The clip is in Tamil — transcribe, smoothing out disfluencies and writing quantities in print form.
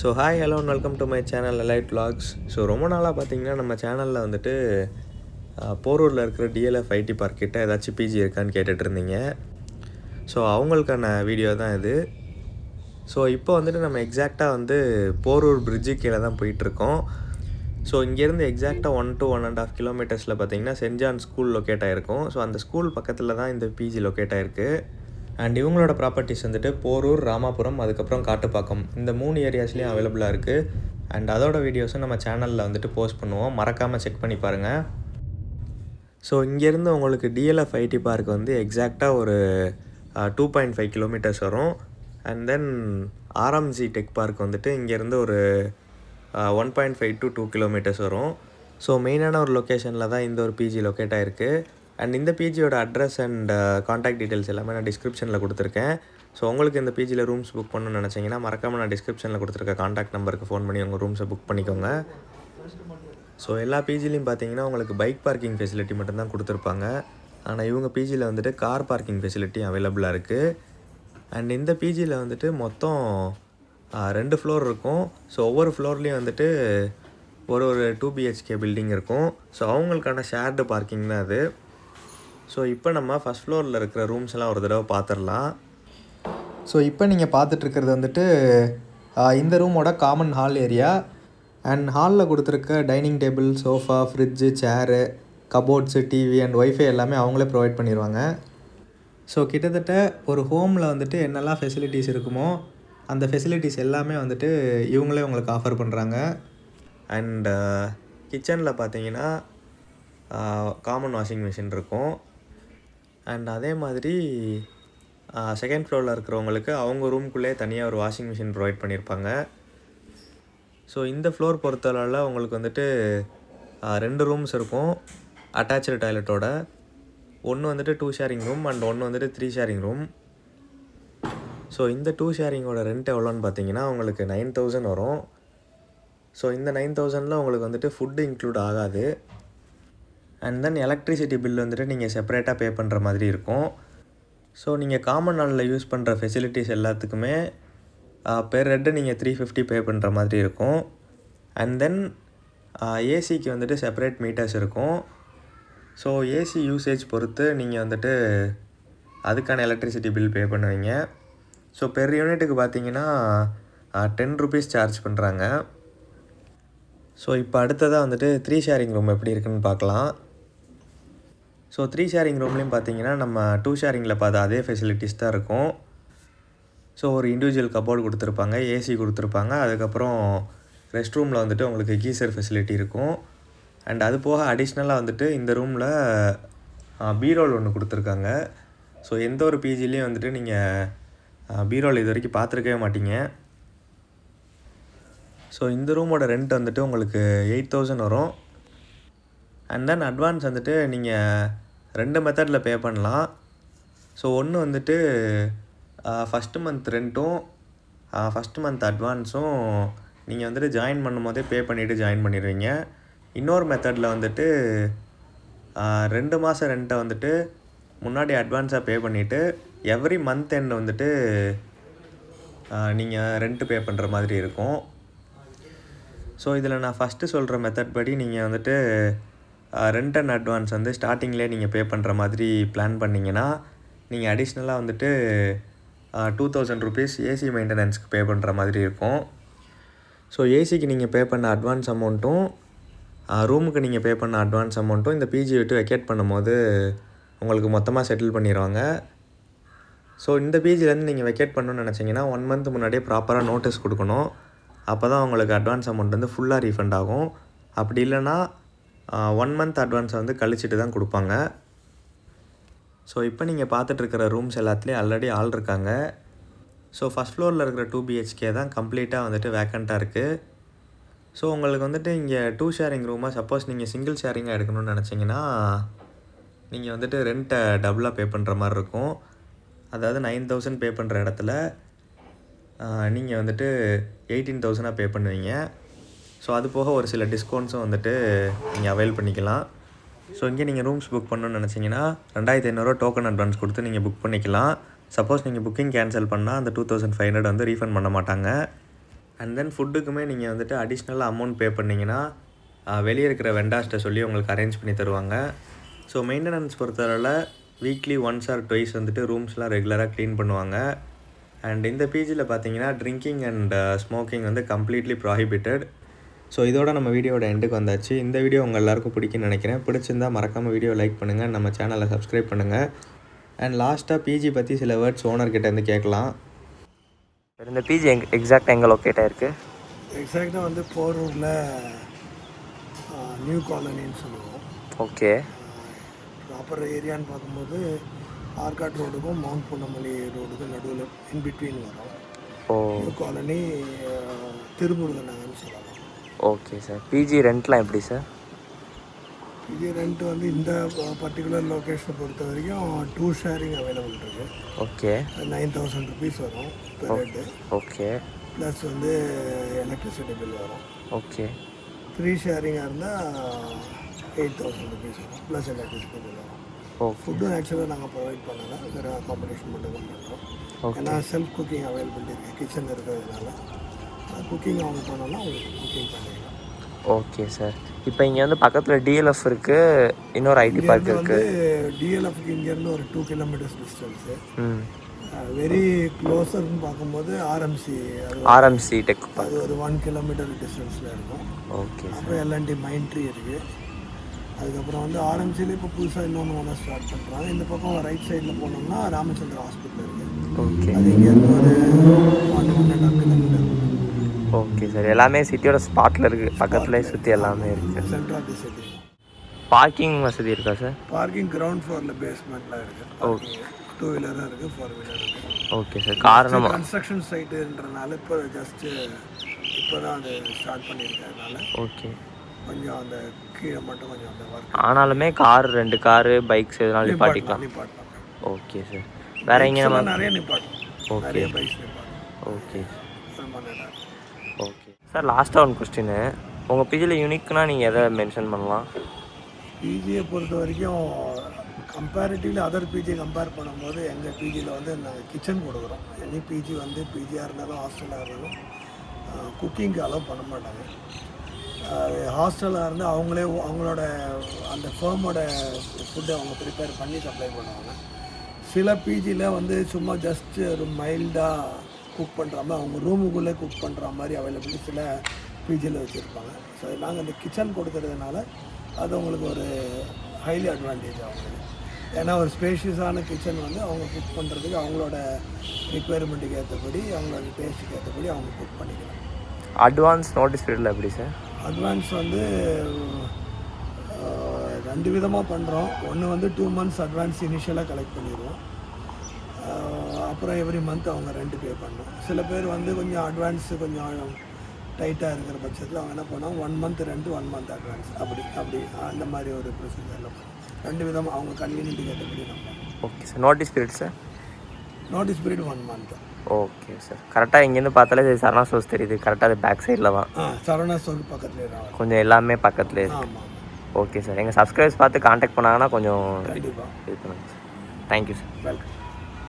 So hi hello and welcome to my channel elite vlogs. So ரொம்ப நாளாக பார்த்தீங்கன்னா நம்ம சேனலில் வந்துட்டு போரூரில் இருக்கிற டிஎல்எஃப் ஐடி பார்க் கிட்ட ஏதாச்சும் பிஜி இருக்கான்னு கேட்டுட்டு இருந்தீங்க. ஸோ அவங்களுக்கான வீடியோ தான் இது. ஸோ இப்போ வந்துட்டு நம்ம எக்ஸாக்டாக வந்து போரூர் பிரிட்ஜு கீழே தான் போயிட்டுருக்கோம். ஸோ இங்கேருந்து எக்ஸாக்டாக 1 to 1.5 கிலோமீட்டர்ஸில் பார்த்தீங்கன்னா சென்ட் ஜான் ஸ்கூல் லொக்கேட் ஆகிருக்கும். ஸோ அந்த ஸ்கூல் பக்கத்தில் தான் இந்த பிஜி லொக்கேட் ஆகிருக்கு. அண்ட் இவங்களோட ப்ராப்பர்ட்டிஸ் வந்துட்டு போரூர், ராமாபுரம், அதுக்கப்புறம் காட்டுப்பாக்கம், இந்த 3 ஏரியாஸ்லேயும் அவைலபிளாக இருக்குது. அண்ட் அதோட வீடியோஸும் நம்ம சேனலில் வந்துட்டு போஸ்ட் பண்ணுவோம், மறக்காமல் செக் பண்ணி பாருங்கள். ஸோ இங்கேருந்து உங்களுக்கு டிஎல்எஃப் ஐடி பார்க் வந்து எக்ஸாக்டாக ஒரு 2.5 கிலோமீட்டர்ஸ் வரும். And then RMG tech park வந்துட்டு இங்கேருந்து ஒரு 1.5 to 2 கிலோமீட்டர்ஸ் வரும். ஸோ மெயினான ஒரு லொக்கேஷனில் தான் இந்த ஒரு பிஜி லொக்கேட் ஆகிருக்கு. அண்ட் இந்த பிஜியோட அட்ரஸ் அண்ட் காண்டாக்ட் டீட்டெயில்ஸ் எல்லாமே நான் டிஸ்கிரிப்ஷனில் கொடுத்துருக்கேன். ஸோ உங்களுக்கு இந்த பிஜியில் ரூம்ஸ் புக் பண்ணணும்னு நினச்சிங்கன்னா மறக்காமல் நான் டிஸ்கிரிப்ஷனில் கொடுத்துருக்க காண்டாக்ட் நம்பருக்கு ஃபோன் பண்ணி உங்கள் ரூம்ஸை புக் பண்ணிக்கோங்க. ஸோ எல்லா பிஜிலையும் பார்த்தீங்கன்னா உங்களுக்கு பைக் பார்க்கிங் ஃபெசிலிட்டி மட்டும்தான் கொடுத்துருப்பாங்க. ஆனால் இவங்க பிஜியில் வந்துட்டு கார் பார்க்கிங் ஃபெசிலிட்டி அவைலபிளாக இருக்குது. அண்ட் இந்த பிஜியில் வந்துட்டு மொத்தம் 2 ஃப்ளோர் இருக்கும். ஸோ ஒவ்வொரு ஃப்ளோர்லேயும் வந்துட்டு ஒரு 2 BHK பில்டிங் இருக்கும். ஸோ அவங்களுக்கான ஷேர்டு பார்க்கிங் தான் அது. ஸோ இப்போ நம்ம ஃபஸ்ட் ஃப்ளோரில் இருக்கிற ரூம்ஸ் எல்லாம் ஒரு தடவை பார்த்துடலாம். ஸோ இப்போ நீங்கள் பார்த்துட்ருக்கிறது வந்துட்டு இந்த ரூமோட காமன் ஹால் ஏரியா. அண்ட் ஹாலில் கொடுத்துருக்க dining table, sofa, fridge, chair, cupboards, TV and wifi எல்லாமே அவங்களே ப்ரொவைட் பண்ணிடுவாங்க. ஸோ கிட்டத்தட்ட ஒரு ஹோமில் வந்துட்டு என்னெல்லாம் ஃபெசிலிட்டிஸ் இருக்குமோ அந்த ஃபெசிலிட்டிஸ் எல்லாமே வந்துட்டு இவங்களே உங்களுக்கு ஆஃபர் பண்ணுறாங்க. அண்ட் கிச்சனில் பார்த்தீங்கன்னா காமன் வாஷிங் மிஷின் இருக்கும். அண்ட் அதே மாதிரி செகண்ட் ஃப்ளோரில் இருக்கிறவங்களுக்கு அவங்க ரூம்குள்ளே தனியாக ஒரு வாஷிங் மிஷின் ப்ரொவைட் பண்ணியிருப்பாங்க. ஸோ இந்த ஃப்ளோர் பொறுத்தளவில் உங்களுக்கு வந்துட்டு 2 ரூம்ஸ் இருக்கும் அட்டாச்சு டாய்லெட்டோட. ஒன்று வந்துட்டு 2 ஷேரிங் ரூம் அண்ட் ஒன்று வந்துட்டு 3 ஷேரிங் ரூம். ஸோ இந்த 2 ஷேரிங்கோட ரெண்ட் எவ்வளோன்னு பார்த்தீங்கன்னா உங்களுக்கு 9,000 வரும். ஸோ இந்த 9,000ல் உங்களுக்கு வந்துட்டு ஃபுட்டு இன்க்ளூட் ஆகாது. அண்ட் தென் எலக்ட்ரிசிட்டி பில் வந்துட்டு நீங்கள் செப்பரேட்டாக பே பண்ணுற மாதிரி இருக்கும். ஸோ நீங்கள் காமன் ஹாலில் யூஸ் பண்ணுற ஃபெசிலிட்டிஸ் எல்லாத்துக்குமே பெர் ஹெட்டு நீங்கள் 350 பே பண்ணுற மாதிரி இருக்கும். அண்ட் தென் ஏசிக்கு வந்துட்டு செப்பரேட் மீட்டர்ஸ் இருக்கும். ஸோ ஏசி யூசேஜ் பொறுத்து நீங்கள் வந்துட்டு அதுக்கான எலக்ட்ரிசிட்டி பில் பே பண்ணுவீங்க. ஸோ பெர் யூனிட்டுக்கு பார்த்தீங்கன்னா 10 rupees சார்ஜ் பண்ணுறாங்க. ஸோ இப்போ அடுத்ததாக வந்துட்டு 3 ஷேரிங் ரூம் எப்படி இருக்குன்னு பார்க்கலாம். ஸோ 3 ஷேரிங் ரூம்லேயும் பார்த்தீங்கன்னா நம்ம 2 ஷேரிங்கில் பார்த்த அதே ஃபெசிலிட்டிஸ் தான் இருக்கும். ஸோ ஒரு இண்டிவிஜுவல் கபோர்டு கொடுத்துருப்பாங்க, ஏசி கொடுத்துருப்பாங்க, அதுக்கப்புறம் ரெஸ்ட் ரூமில் வந்துட்டு உங்களுக்கு கீசர் ஃபெசிலிட்டி இருக்கும். அண்ட் அது போக அடிஷ்னலாக வந்துட்டு இந்த ரூமில் பீரோல் ஒன்று கொடுத்துருக்காங்க. ஸோ எந்த ஒரு பிஜிலையும் வந்துட்டு நீங்கள் பீரோல் இது வரைக்கும் பார்த்துருக்கவே மாட்டீங்க. ஸோ இந்த ரூமோட ரெண்ட் வந்துட்டு உங்களுக்கு 8,000 வரும். அண்ட் தென் அட்வான்ஸ் வந்துட்டு நீங்கள் 2 மெத்தடில் பே பண்ணலாம். ஸோ ஒன்று வந்துட்டு ஃபஸ்ட்டு மந்த் ரெண்ட்டும் ஃபஸ்ட்டு மந்த் அட்வான்ஸும் நீங்கள் வந்துட்டு ஜாயின் பண்ணும் போதே பே பண்ணிவிட்டு ஜாயின் பண்ணிடுவீங்க. இன்னொரு மெத்தடில் வந்துட்டு 2 மாதம் ரெண்ட்டை வந்துட்டு முன்னாடி அட்வான்ஸாக பே பண்ணிவிட்டு எவ்ரி மந்த் எண்ட் வந்துட்டு நீங்கள் ரெண்ட்டு பே பண்ணுற மாதிரி இருக்கும். ஸோ இதில் நான் ஃபஸ்ட்டு சொல்கிற மெத்தட் படி நீங்கள் வந்துட்டு ரெண்ட் அண்ட் அட்வான்ஸ் வந்து ஸ்டார்டிங்லேயே நீங்கள் பே பண்ணுற மாதிரி பிளான் பண்ணிங்கன்னா நீங்கள் அடிஷ்னலாக வந்துட்டு 2,000 rupees ஏசி மெயின்டெனன்ஸ்க்கு பே பண்ணுற மாதிரி இருக்கும். ஸோ ஏசிக்கு நீங்கள் பே பண்ண அட்வான்ஸ் அமௌண்ட்டும் ரூமுக்கு நீங்கள் பே பண்ண அட்வான்ஸ் அமௌண்ட்டும் இந்த பிஜி விட்டு வெக்கேட் பண்ணும்போது உங்களுக்கு மொத்தமாக செட்டில் பண்ணிடுவாங்க. ஸோ இந்த பிஜிலேருந்து நீங்கள் வெக்கேட் பண்ணணும்னு நினச்சிங்கன்னா 1 month முன்னாடியே ப்ராப்பராக நோட்டீஸ் கொடுக்கணும். அப்போ தான் உங்களுக்கு அட்வான்ஸ் அமௌண்ட் வந்து ஃபுல்லாக ரீஃபண்ட் ஆகும். அப்படி இல்லைன்னா 1 month அட்வான்ஸை வந்து கழிச்சிட்டு தான் கொடுப்பாங்க. ஸோ இப்போ நீங்கள் பார்த்துட்ருக்கிற ரூம்ஸ் எல்லாத்துலேயும் ஆல்ரெடி ஆள் இருக்காங்க. ஸோ ஃபஸ்ட் ஃப்ளோரில் இருக்கிற 2 BHK தான் கம்ப்ளீட்டாக வந்துட்டு வேக்கண்ட்டாக இருக்குது. ஸோ உங்களுக்கு வந்துட்டு இங்கே 2 ஷேரிங் ரூமாக சப்போஸ் நீங்கள் சிங்கிள் ஷேரிங்காக எடுக்கணும்னு நினச்சிங்கன்னா நீங்கள் வந்துட்டு ரெண்ட்டை டபுளாக பே பண்ணுற மாதிரி இருக்கும். அதாவது 9,000 பே பண்ணுற இடத்துல நீங்கள் வந்துட்டு 18,000 பே பண்ணுவீங்க. ஸோ அது போக ஒரு சில டிஸ்கவுண்ட்ஸும் வந்துட்டு நீங்கள் அவைல் பண்ணிக்கலாம். ஸோ இங்கே நீங்கள் ரூம்ஸ் புக் பண்ணணும்னு நினச்சிங்கன்னா 2,500 டோக்கன் அட்வான்ஸ் கொடுத்து நீங்கள் புக் பண்ணிக்கலாம். சப்போஸ் நீங்கள் புக்கிங் கேன்சல் பண்ணால் அந்த 2,500 வந்து ரீஃபண்ட் பண்ண மாட்டாங்க. அண்ட் தென் ஃபுட்டுக்குமே நீங்கள் வந்துட்டு அடிஷ்னலாக அமௌண்ட் பே பண்ணிங்கன்னா வெளியே இருக்கிற வெண்டார்ஸ்ட்டை சொல்லி உங்களுக்கு அரேஞ்ச் பண்ணி தருவாங்க. ஸோ மெயின்டெனன்ஸ் பொறுத்தவரையில் வீக்லி ஒன்ஸ் ஆர் ட்வைஸ் வந்துட்டு ரூம்ஸ்லாம் ரெகுலராக க்ளீன் பண்ணுவாங்க. அண்ட் இந்த பிஜியில் பார்த்தீங்கன்னா ட்ரிங்கிங் அண்ட் ஸ்மோக்கிங் வந்து கம்ப்ளீட்லி ப்ராஹிபிட்டட். ஸோ இதோட நம்ம வீடியோட எண்டுக்கு வந்தாச்சு. இந்த வீடியோ உங்கள் எல்லாருக்கும் பிடிக்குன்னு நினைக்கிறேன். பிடிச்சிருந்தா மறக்காமல் வீடியோ லைக் பண்ணுங்கள், நம்ம சேனலை சப்ஸ்கிரைப் பண்ணுங்கள். அண்ட் லாஸ்ட்டாக பிஜி பற்றி சில வேர்ட்ஸ் ஓனர்கிட்ட இருந்து கேட்கலாம். இந்த பிஜி எக்ஸாக்டாக எங்கே லொக்கேட் ஆகிருக்கு? எக்ஸாக்டாக வந்து போரூரில் நியூ காலனின்னு சொல்லுவோம். ஓகே. ப்ராப்பர் ஏரியான்னு பார்க்கும்போது ஆர்காட் ரோடுக்கும் மவுண்ட் பூனமல்லி ரோடுக்கும் நடுவில் இன்பிட்வீன் வரும். நியூ காலனி திருமுருகன் நகர்னு சொல்லலாம். Okay sir. பிஜி ரெண்ட்லாம் எப்படி சார்? பிஜி ரெண்ட் வந்து இந்த பர்டிகுலர் லொக்கேஷனை பொறுத்த வரைக்கும் 2 ஷேரிங் அவைலபிள் இருக்குது. ஓகே. 9,000 rupees வரும் பெர் ஹெட்டு. ஓகே. ப்ளஸ் வந்து எலக்ட்ரிசிட்டி பில் வரும். ஓகே. 3 ஷேரிங்காக இருந்தால் 8,000 rupees வரும் ப்ளஸ் எலக்ட்ரிசிட்டி பில் வரும். ஃபுட்டும் ஆக்சுவலாக நாங்கள் ப்ரொவைட் பண்ணல, வேறு அக்காமடேஷன் மட்டும் தான் பண்ணுறோம். ஏன்னா செல்ஃப் குக்கிங் அவைலபிலிட்டி இருக்குது, கிச்சன் இருக்கிறதுனால குக்கிங் அவங்க பண்ணோன்னா அவங்களுக்கு குக்கிங் பண்ணிக்கலாம். Okay sir. இப்போ இங்கே வந்து பக்கத்தில் டிஎல்எஃப் இருக்குது, இன்னொரு ஐடி பார்க் இருக்குது. டிஎல்எஃப்க்கு இங்கேருந்து ஒரு 2 kilometers டிஸ்டன்ஸு. வெரி க்ளோஸர்னு பார்க்கும்போது ஆர்எம்சி டெக் அது ஒரு 1 kilometer டிஸ்டன்ஸில் இருக்கும். ஓகே. அப்புறம் எல்என்டி மைண்ட்ரி இருக்குது. அதுக்கப்புறம் வந்து ஆர்எம்சியில் இப்போ புதுசாக இன்னொன்று ஒன்று ஸ்டார்ட் பண்ணுறாங்க. இந்த பக்கம் ரைட் சைடில் போனோம்னா ராமச்சந்திர ஹாஸ்பிட்டல் இருக்குது. ஓகே. அது இங்கேருந்து ஒரு 1.5 kilometer. Okay sir. எல்லாமே சிட்டியோட ஸ்பாட்டில் இருக்குது, பக்கத்துலேயே சுற்றி எல்லாமே இருக்குது. Centre of the city. Parking வசதி இருக்கா சார்? பார்க்கிங் கிரவுண்ட் ஃப்ளோரில் பேஸ்மெண்ட்டில் இருக்குது. ஓகே. 2 வீலராக இருக்குது, 4 வீலர் இருக்குது. Okay sir. காரணம் கன்ஸ்ட்ரக்ஷன் சைட்டுன்றனால இப்போ இப்போ தான் அது ஸ்டார்ட் பண்ணியிருக்கிறதுனால ஓகே கொஞ்சம் அந்த கீழே மட்டும் கொஞ்சம் அந்த ஒர்க். ஆனாலுமே கார் 2 காரு பைக்ஸ் எதனால நிப்பாட்டிக்கலாம். Okay sir. வேறு எங்கே நம்ம நிறைய நிப்பாட்டலாம். ஓகே. நிறைய பைக்ஸ் நிப்பாட்டலாம். ஓகே. Okay sir. லாஸ்ட்டாக ஒன் கொஸ்டின். உங்கள் பிஜியில் யூனிக்னால் நீங்கள் எதை மென்ஷன் பண்ணலாம்? பிஜியை பொறுத்த வரைக்கும் கம்பேரிட்டிவ்லி அதர் பிஜி கம்பேர் பண்ணும்போது எங்கள் பிஜியில் வந்து நாங்கள் கிச்சன் கொடுக்குறோம். எனி பிஜி வந்து பிஜியாக இருந்தாலும் ஹாஸ்டலாக இருந்தாலும் குக்கிங்க்கு அலோவ் பண்ண மாட்டாங்க. ஹாஸ்டலாக இருந்தால் அவங்களே அவங்களோட அந்த ஃபேமோட ஃபுட்டை அவங்க ப்ரிப்பேர் பண்ணி சப்ளை பண்ணுவாங்க. சில பிஜியில் வந்து சும்மா ஜஸ்ட் ஒரு மைல்டாக குக் பண்ணுற மாதிரி அவங்க ரூமுக்குள்ளே குக் பண்ணுற மாதிரி அவைலபிலிட்டி சில பிஜியில் வச்சுருப்பாங்க. ஸோ நாங்கள் அந்த கிச்சன் கொடுக்கறதுனால அது அவங்களுக்கு ஒரு ஹைலி அட்வான்டேஜ் அவங்களுக்கு. ஏன்னா ஒரு ஸ்பேஷியஸான கிச்சன் வந்து அவங்க குக் பண்ணுறதுக்கு அவங்களோட ரிக்குயர்மெண்ட்டுக்கு ஏற்றபடி அவங்களோட டேஸ்ட்டுக்கு ஏற்றபடி அவங்க குக் பண்ணிக்கலாம். அட்வான்ஸ் நோட்டீஸ் பீரியடில் எப்படி சார்? அட்வான்ஸ் வந்து 2 விதமாக பண்ணுறோம். ஒன்று வந்து 2 months அட்வான்ஸ் இனிஷியலாக கலெக்ட் பண்ணிடுவோம். அப்புறம் எவ்ரி மந்த் அவங்க ரெண்ட் பே பண்ணணும். சில பேர் வந்து கொஞ்சம் அட்வான்ஸ் கொஞ்சம் டைட்டாக இருக்கிற பட்சத்தில் அவங்க என்ன பண்ணுவாங்க 1 month ரெண்ட் 1 month அட்வான்ஸ் அப்படி அந்த மாதிரி ஒரு ப்ரொசீஜரில் 2 விதமாக அவங்க கன்வீனியன்ட்டுக்கு ஏற்றபடி நம்ம. Okay sir. Notice period sir? Notice period 1 month. Okay sir. கரெக்டாக இங்கேருந்து பார்த்தாலே சரணா ஸ்டோர்ஸ் தெரியுது. கரெக்டாக அது பேக் சைடில் தான். சரவணா ஸ்டோர் பக்கத்துலேயே தான். கொஞ்சம் எல்லாமே பக்கத்துலேயே இருக்குது. ஆமாம். Okay sir. எங்கள் சப்ஸ்கிரைபர்ஸ் பார்த்து காண்டாக்ட் பண்ணாங்கன்னா கொஞ்சம் கண்டிப்பாக இது பண்ணுங்கள் சார். Thank you sir. வெல்கம்.